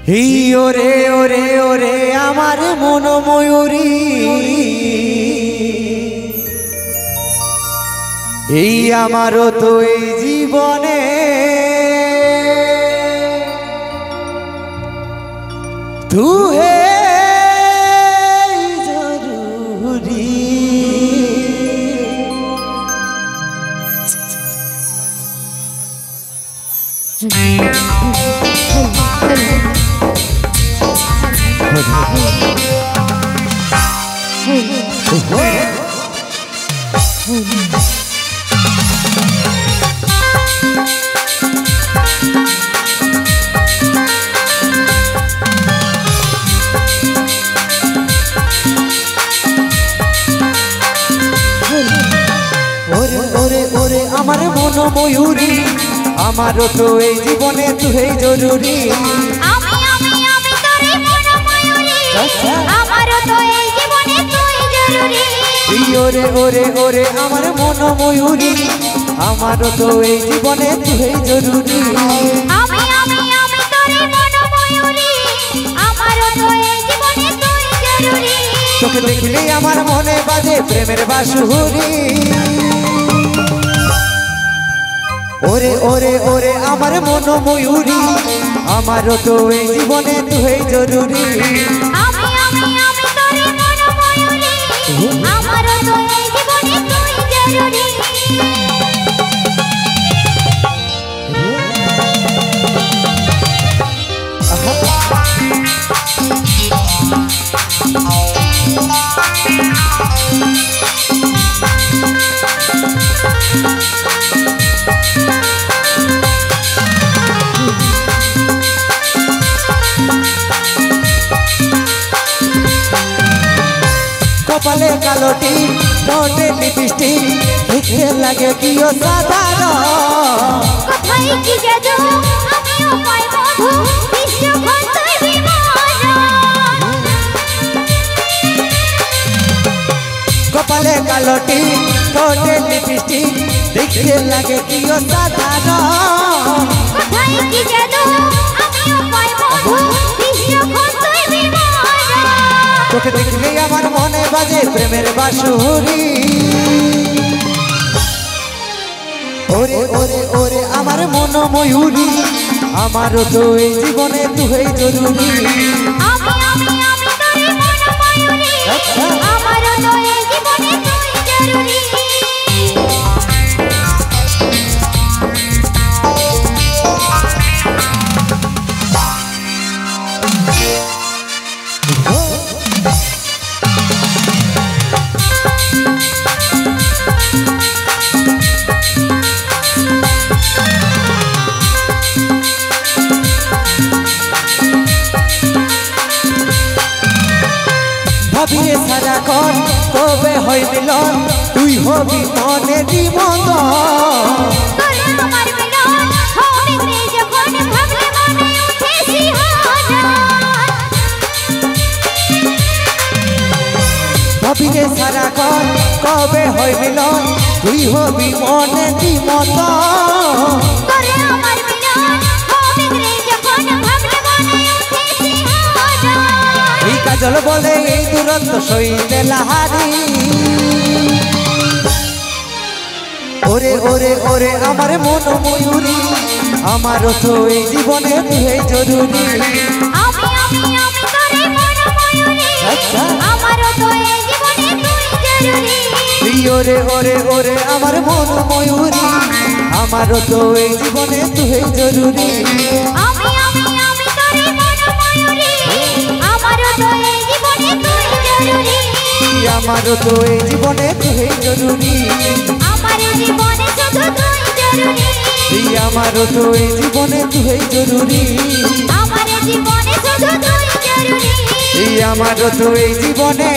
এই ওরে ওরে ওরে আমার মন ময়ূরী, এই আমারও তো এই জীবনে তু হে জরুরি। ওরে ওরে আমার মন ময়ূরী, আমারও তো এই জীবনে তুই জরুরি। আমি তোরে মন ময়ূরী, আমারও তো এই জীবনে তুই জরুরি। ওরে ওরে ওরে আমার মন ময়ূরী, আমারও তো এই জীবনে তুই জরুরি। আমি তোরে মন ময়ূরী, আমারও তো এই জীবনে তুই জরুরি। তোকে দেখলে আমার মনে বাজে প্রেমের বাঁশুরি। ওরে ওরে ওরে আমার মন ময়ূরী, আমারও তো এই জীবনে তুই জরুরি। আমি তোরে মন ময়ূরী, আমারও তো এই জীবনে তুই জরুরি। কপালে কালোটি ঠোঁটে লিপস্টিক, দেখতে লাগে কি অসাধারণ। কোথায় কি জাদু আমিও পাই মধু, বিশ্বক্ষণ তুই বিমোহন। কপালে কালোটি ঠোঁটে লিপস্টিক, দেখতে লাগে কি অসাধারণ। কোথায় কি জাদু আমিও পাই মধু, বিশ্বক্ষণ তুই বিমোহন। তোকে দেখলে আমার মনে বাজে প্রেমের বাঁশুরি। ওরে ওরে ওরে আমার মন ময়ূরী, আমারও তো এই জীবনে তুই জরুরি। আমি তোরে মন ময়ূরী, আমারও তো এই জীবনে তুই জরুরি। ভাবিয়ে সারা কর কবে হয় মিলন, তুই হবি মনে মত। তোরে আমার মিলন হবে রে যখন, ভাবলে মনে উঠে শিহরণ। ভাবিয়ে সারা কর কবে হয় মিলন, তুই হবি মনে মত। তোরে আমার মিলন হবে রে যখন, ভাবলে মনে উঠে শিহরণ। এই কাজল বলে এই দুরন্ত সইতে লাহারি। ওরে ওরে ওরে আমার মন ময়ূরী, আমারও তো এই জীবনে তুই জরুরি। আমি তোরে মন ময়ূরী, আমারও তো এই জীবনে তুই জরুরি। ওরে ওরে ওরে আমার মন ময়ূরী, আমারও তো এই জীবনে তুই জরুরি। আমি তোরে মন ময়ূরী, আমারও তো এই জীবনে তুই জরুরি। আমারও তো এই জীবনে তুই জরুরি। আমার জীবনে শুধু তুই জরুরি। আমারও তো এই জীবনে তুই জরুরি। আমার জীবনে শুধু তুই জরুরি। আমারও তো এই জীবনে